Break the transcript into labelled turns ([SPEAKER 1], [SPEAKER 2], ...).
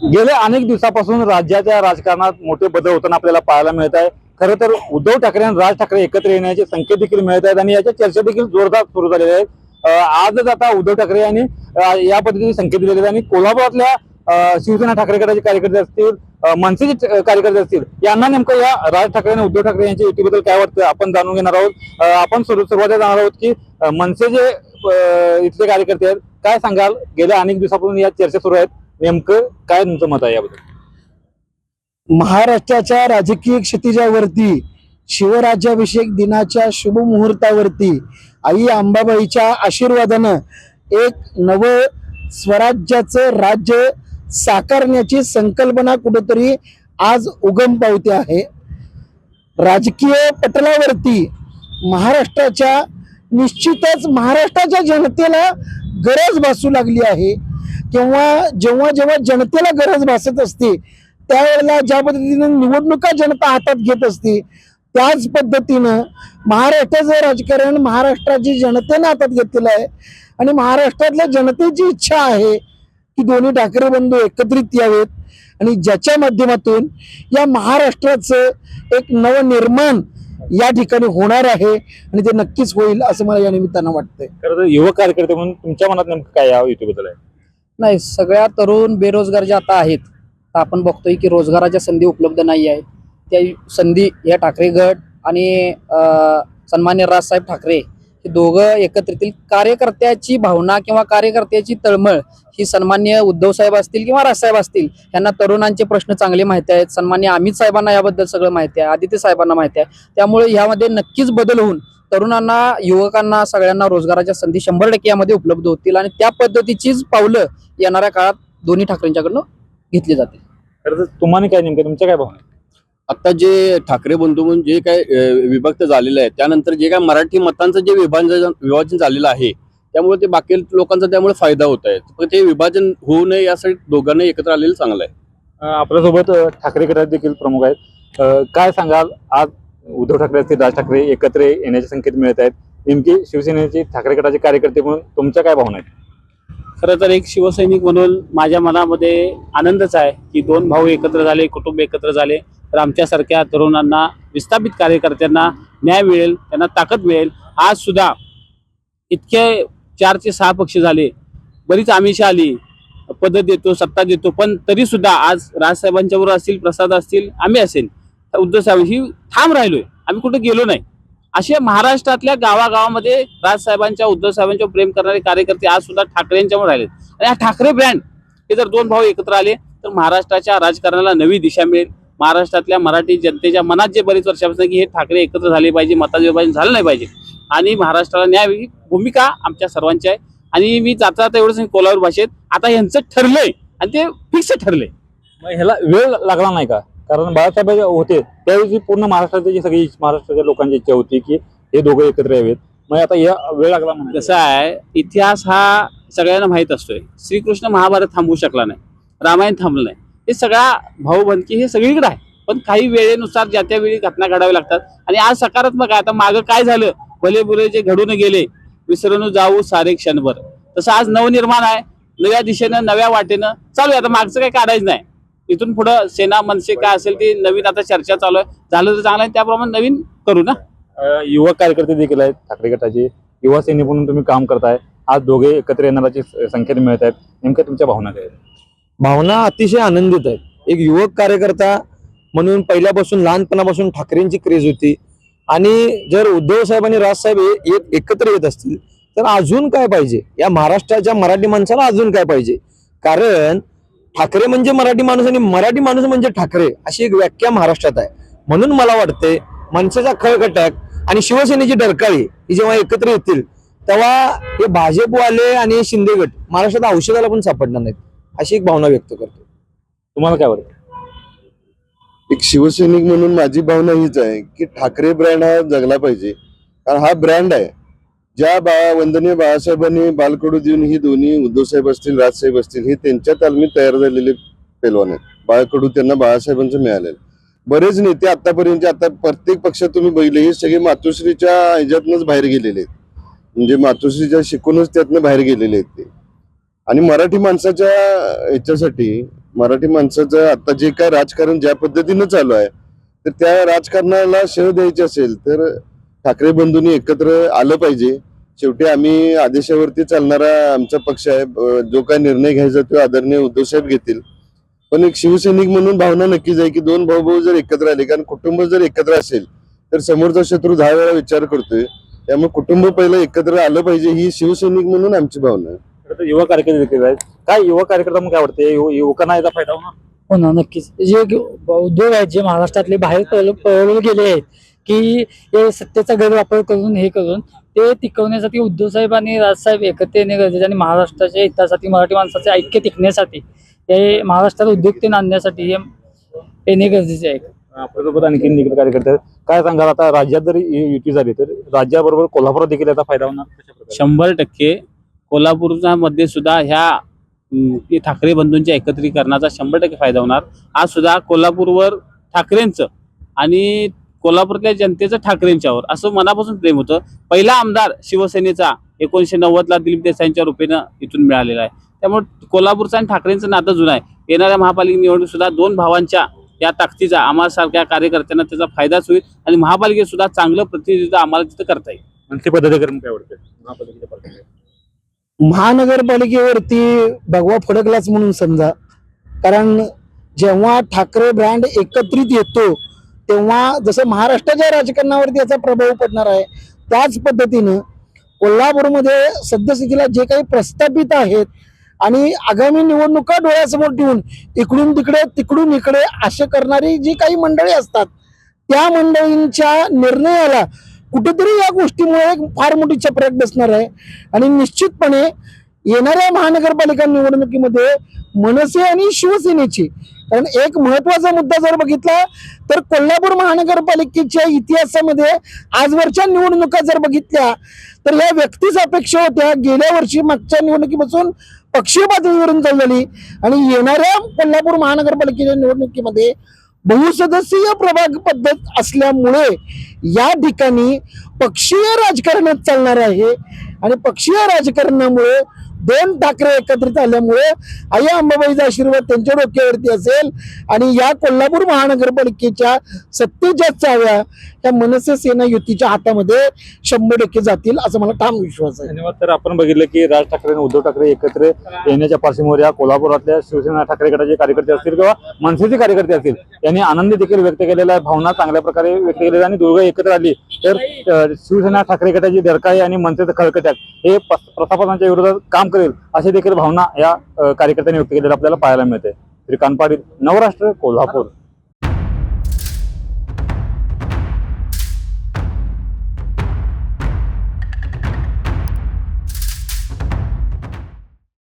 [SPEAKER 1] गेल्या अनेक दिवसापासून राज्याच्या राजकारणात मोठे बदल होताना आपल्याला पाहायला मिळत आहे। खरं तर उद्धव ठाकरे आणि राज ठाकरे एकत्र येण्याचे संकेत देखील मिळत आहेत आणि याच्या चर्चा देखील जोरदार सुरू झालेल्या आहेत। आजच आता उद्धव ठाकरे यांनी या पद्धतीने संकेत दिलेले आहेत आणि कोल्हापुरातल्या शिवसेना ठाकरे गटाचे कार्यकर्ते असतील, मनसेचे कार्यकर्ते असतील, यांना नेमकं या राज ठाकरे आणि उद्धव ठाकरे यांच्या युतीबद्दल काय वाटतं आपण जाणून घेणार आहोत। आपण सुरुवातीला जाणार आहोत की मनसेचे इथले कार्यकर्ते आहेत, काय सांगाल? गेल्या अनेक दिवसापासून या चर्चा सुरू आहेत, नेमकं काय तुमचं मत आहे याबद्दल?
[SPEAKER 2] महाराष्ट्राच्या राजकीय क्षितिजावरती शिवराज्याभिषेक दिनाच्या शुभ मुहूर्तावरती आई अंबाबाईच्या आशीर्वादानं एक नव स्वराज्याचं राज्य साकारण्याची संकल्पना कुठेतरी आज उगम पावते आहे। राजकीय पटलावरती महाराष्ट्राच्या निश्चितच महाराष्ट्राच्या जनतेला गरज भासू लागली आहे किंवा जेव्हा जेव्हा जनतेला गरज भासत असते त्यावेळेला ज्या पद्धतीने निवडणुका जनता हातात घेत असते त्याच पद्धतीनं महाराष्ट्राचं राजकारण महाराष्ट्राची जनतेने हातात घेतलेलं आहे आणि महाराष्ट्रातल्या जनतेची इच्छा आहे की दोन्ही ठाकरे बंधू एकत्रित यावेत आणि ज्याच्या माध्यमातून या महाराष्ट्राचं एक नवनिर्माण या ठिकाणी होणार आहे आणि ते नक्कीच होईल असं मला या निमित्तानं वाटतंय।
[SPEAKER 1] खरं तर युवक कार्यकर्ते म्हणून तुमच्या मनात नेमकं काय या युतीबद्दल आहे?
[SPEAKER 3] नाही, सगळ्या तरुण बेरोजगार जे आता आहेत तर आपण बघतोय की रोजगाराच्या संधी उपलब्ध नाही आहे। त्या संधी या ठाकरे गट आणि सन्मान्य राजसाहेब ठाकरे हे दोघं एकत्रित कार्यकर्त्याची भावना किंवा कार्यकर्त्याची तळमळ ही सन्मान्य उद्धव साहेब असतील किंवा राजसाहेब असतील यांना तरुणांचे प्रश्न चांगले माहिती आहेत। सन्मान्य अमित साहेबांना याबद्दल सगळं माहिती आहे, आदित्य साहेबांना माहिती आहे। त्यामुळे यामध्ये नक्कीच बदल होऊन तरुणांना, युवकांना, सगळ्यांना रोजगाराच्या संधी 100% यामध्ये उपलब्ध होतील आणि त्या पद्धतीचीच पावलं येणाऱ्या काळात दोन्ही ठाकरेंच्याकडनं घेतली जातील।
[SPEAKER 1] खरं तर तुम्हाला काय नेमकं तुमच्या काय भावना?
[SPEAKER 4] आता जे ठाकरे बंधू म्हणून जे काय विभक्त झालेलं आहे त्यानंतर जे काय मराठी मतांचं जे विभाजन झालेलं आहे त्यामुळे ते बाकी लोकांचा त्यामुळे फायदा होत आहे, पण ते विभाजन होऊ नये यासाठी दोघांना एकत्र आलेलं चांगलं आहे।
[SPEAKER 1] आपल्यासोबत ठाकरे गटात देखील प्रमुख आहेत, काय सांगाल? आज उद्धव ठाकरे असतील, राज ठाकरे एकत्र येण्याचे संकेत मिळत आहेत, नेमके शिवसेनेचे ठाकरे गटाचे कार्यकर्ते म्हणून तुमच्या काय भावना आहेत?
[SPEAKER 5] खरं तर एक शिवसैनिक म्हणून माझ्या मनामध्ये आनंदच आहे की दोन भाऊ एकत्र झाले, कुटुंब एकत्र झाले तर आमच्यासारख्या तरुणांना, विस्थापित कार्यकर्त्यांना न्याय मिळेल, त्यांना ताकद मिळेल। आज सुद्धा इतके 4 ते 6 पक्ष झाले, बरीच आमिषं आली, पद देतो, सत्ता देतो, पण तरी सुद्धा आज राजसाहेबांच्या बरोबर असतील, प्रसाद असतील, आम्ही असेल, उद्धव साहेबांशी ठाम राहिलोय, आम्ही कुठे गेलो नाही। असे महाराष्ट्रातल्या गावागावामध्ये राजसाहेबांच्या, उद्धव साहेबांच्या प्रेम करणारे कार्यकर्ते आज सुद्धा ठाकरेंच्यावर राहिलेत आणि हा ठाकरे ब्रँड हे जर दोन भाऊ एकत्र आले तर महाराष्ट्राच्या राजकारणाला नवी दिशा मिळेल। महाराष्ट्रातल्या मराठी जनतेच्या मनात जे बरेच वर्षापासून की हे ठाकरे एकत्र झाले पाहिजे, मताचं विभाजन झालं नाही पाहिजे आणि महाराष्ट्राला न्याय ही भूमिका आमच्या सर्वांची आहे। आणि मी जाता एवढंच कोल्हापूर भाषेत आता यांचं ठरलंय आणि ते फिक्स ठरलंय।
[SPEAKER 1] मग ह्याला वेळ लागला नाही का? कारण बाळासाहेब होते त्यावेळी पूर्ण महाराष्ट्राची सगळी महाराष्ट्राच्या लोकांची इच्छा होती की हे दोघं एकत्र यावेत, मग आता या वेळ लागला म्हणजे
[SPEAKER 5] कसं आहे, इतिहास हा सगळ्यांना माहीत असतोय। श्रीकृष्ण महाभारत थांबवू शकला नाही, रामायण थांबलं नाही, हे सगळा भाऊबंदकी हे सगळीकडे आहे, पण काही वेळेनुसार ज्या त्या वेळी घटना घडाव्या लागतात आणि आज सकारात्मक आहे। आता मागं काय झालं, भले बुरे जे घडून गेले विसरून जाऊ सारे क्षणभर, तसं आज नवनिर्माण आहे, नव्या दिशेनं, नव्या वाटेनं चालू आहे। आता मागचं काही काढायचं नाही, इथून पुढे सेना मनसे काय असेल ते नवीन आता चर्चा चालू आहे, झालं तर चांगलं आहे, त्याप्रमाणे नवीन करू ना।
[SPEAKER 1] युवक कार्यकर्ते देखील आहेत ठाकरे गटाचे, युवा सैनिक म्हणून तुम्ही काम करताय, आज दोघे एकत्र येण्याचे संकेत मिळत आहेत, नेमक्या तुमच्या भावना काय आहेत?
[SPEAKER 2] भावना अतिशय आनंदित आहेत। एक युवक कार्यकर्ता म्हणून पहिल्यापासून लहानपणापासून ठाकरेंची क्रेज होती आणि जर उद्धव साहेब आणि राजसाहेब एकत्र येत असतील तर अजून काय पाहिजे या महाराष्ट्राच्या मराठी माणसाला? अजून काय पाहिजे? कारण ठाकरे म्हणजे मराठी माणूस आणि मराठी माणूस म्हणजे ठाकरे अशी एक व्याख्या महाराष्ट्रात आहे। म्हणून मला वाटते मनसेचा खळकटक आणि शिवसेनेची डरकाळी ही जेव्हा एकत्र येतील तेव्हा हे भाजपवाले आणि शिंदे गट महाराष्ट्रात औषधाला पण सापडणार नाहीत अशी एक भावना व्यक्त करतो।
[SPEAKER 1] तुम्हाला काय वाटतं?
[SPEAKER 6] एक शिवसैनिक म्हणून माझी भावना हीच आहे की ठाकरे ब्रँड हा जगला पाहिजे, कारण हा ब्रँड आहे। ज्या वंदनीय बाळासाहेबांनी बालकडू देऊन ही दोन्ही उद्धव साहेब असतील, राजसाहेब असतील, हे त्यांच्या तालमीत तयार झालेले पेलवान आहेत। बाळकडू त्यांना बाळासाहेबांचं मिळालेलं। बरेच नेते आतापर्यंत, आता प्रत्येक पक्षात तुम्ही बघितले हे सगळे मातोश्रीच्या ह्याच्यातनंच बाहेर गेलेले आहेत, म्हणजे मातोश्रीच्या शिकूनच त्यातनं बाहेर गेलेले आहेत ते। आणि मराठी माणसाच्या ह्याच्यासाठी मराठी माणसाचं आता जे काय राजकारण ज्या पद्धतीनं चालू आहे तर त्या राजकारणाला शह द्यायचे असेल तर ठाकरे बंधूंनी एकत्र आलं पाहिजे. शेवटी आम्ही आदेशावरती चालणारा आमचा पक्ष आहे. जो काय निर्णय घ्यायचा तो आदरणीय उद्धव साहेब घेतील. पण एक शिवसैनिक म्हणून भावना नक्कीच आहे की दोन भाऊ जर एकत्र आले, कारण कुटुंब जर एकत्र असेल तर समोरचा शत्रू 10 वेळा विचार करतोय. त्यामुळे कुटुंब पहिलं एकत्र आलं पाहिजे ही शिवसैनिक म्हणून आमची भावना आहे.
[SPEAKER 1] खरं तर युवा कार्यकर्ते देखील आहेत. काय युवा कार्यकर्ता मग काय वाटते युवकांना याचा फायदा होणार?
[SPEAKER 7] हो ना, नक्कीच. जे उद्योग आहेत जे महाराष्ट्रातले बाहेर पळवले गेले आहेत की हे सत्तेचा गैरवापर करून हे करून ते टिकवण्यासाठी उद्धव साहेब आणि राजसाहेब एकत्र येणे गरजेचे आणि महाराष्ट्राच्या हितासाठी मराठी माणसाचे ऐक्य टिकण्यासाठी हे महाराष्ट्रात उद्योगते आणण्यासाठी हे येणे गरजेचे आहे.
[SPEAKER 1] आपल्यासोबत आणखी निकट कार्यकर्ते आहेत. काय सांगाल आता राज्यात जर युती झाली तर राज्याबरोबर कोल्हापुरात देखील याचा फायदा होणार? कशा प्रकारे?
[SPEAKER 5] 100% कोल्हापूरच्या मध्ये सुद्धा ह्या ठाकरे बंधूंच्या एकत्रीकरणाचा 100% फायदा होणार. आज सुद्धा कोल्हापूरवर ठाकरेंचं आणि कोल्हापूरच्या जनतेचं ठाकरेंच्यावर असं मनापासून प्रेम होतं. पहिला आमदार शिवसेनेचा 1990ला दिलीप देसाईंच्या रूपेनं इथून मिळालेला आहे. त्यामुळे कोल्हापूरचं आणि ठाकरेंचं नातं जुनं आहे. येणाऱ्या महापालिका निवडणूक सुद्धा दोन भावांच्या या ताकदीचा आम्हासारख्या कार्यकर्त्यांना त्याचा फायदाच होईल आणि महापालिकेत सुद्धा चांगलं प्रतिनिधित्व आम्हाला तिथं करता येईल.
[SPEAKER 1] आणखी पद्धतीकडे काय वाटतं महापालिकेच्या पातळीवर?
[SPEAKER 2] महानगरपालिकेवरती भगवा फडकलाच म्हणून समजा. कारण जेव्हा ठाकरे ब्रँड एकत्रित येतो तेव्हा जसं महाराष्ट्राच्या राजकारणावरती याचा प्रभाव पडणार आहे त्याच पद्धतीनं कोल्हापूरमध्ये सद्यस्थितीला जे काही प्रस्थापित आहेत आणि आगामी निवडणुका डोळ्यासमोर ठेवून इकडून तिकडे तिकडून इकडे असे करणारी जी काही मंडळी असतात त्या मंडळींच्या निर्णयाला कुठेतरी या गोष्टीमुळे एक फार मोठी चपराक बसणार आहे. आणि निश्चितपणे येणाऱ्या महानगरपालिका निवडणुकीमध्ये मनसे आणि शिवसेनेची, कारण एक महत्वाचा मुद्दा जर बघितला तर कोल्हापूर महानगरपालिकेच्या इतिहासामध्ये आजवरच्या निवडणुका जर बघितल्या तर या व्यक्तीच अपेक्षा होत्या गेल्या वर्षी मागच्या निवडणुकीपासून पक्षीय पातळीवरून झाली आणि येणाऱ्या कोल्हापूर महानगरपालिकेच्या निवडणुकीमध्ये बहुसदस्यीय प्रभाग पद्धत असल्यामुळे या ठिकाणी पक्षीय राजकारणात चालणार आहे आणि पक्षीय राजकारणामुळे दोन ठाकरे एकत्रित आल्यामुळे आई अंबाबाईचा आशीर्वाद त्यांच्या डोक्यावरती असेल आणि या कोल्हापूर महानगरपालिकेच्या सत्तेच्या चाव्या या मनसे सेना युतीच्या हातामध्ये 100% जातील असं मला ठाम विश्वास आहे.
[SPEAKER 1] धन्यवाद. तर आपण बघितलं की राज ठाकरे आणि उद्धव ठाकरे एकत्र येण्याच्या पार्श्वभूमीवर या कोल्हापुरातल्या शिवसेना ठाकरे गटाचे कार्यकर्ते असतील किंवा मनसेचे कार्यकर्ते असतील यांनी आनंद देखील व्यक्त केलेला आहे. भावना चांगल्या प्रकारे व्यक्त केलेल्या आणि दोघं एकत्र आली तर शिवसेना ठाकरे गटाची दरकाई आणि मनसेचं खळखट्याक हे प्रस्थापनाच्या विरोधात काम करेल अशी देखील भावना या कार्यकर्त्यांनी व्यक्त केलेल्या आपल्याला पाहायला मिळते. श्रीकांत पाटील, नवराष्ट्र, कोल्हापूर.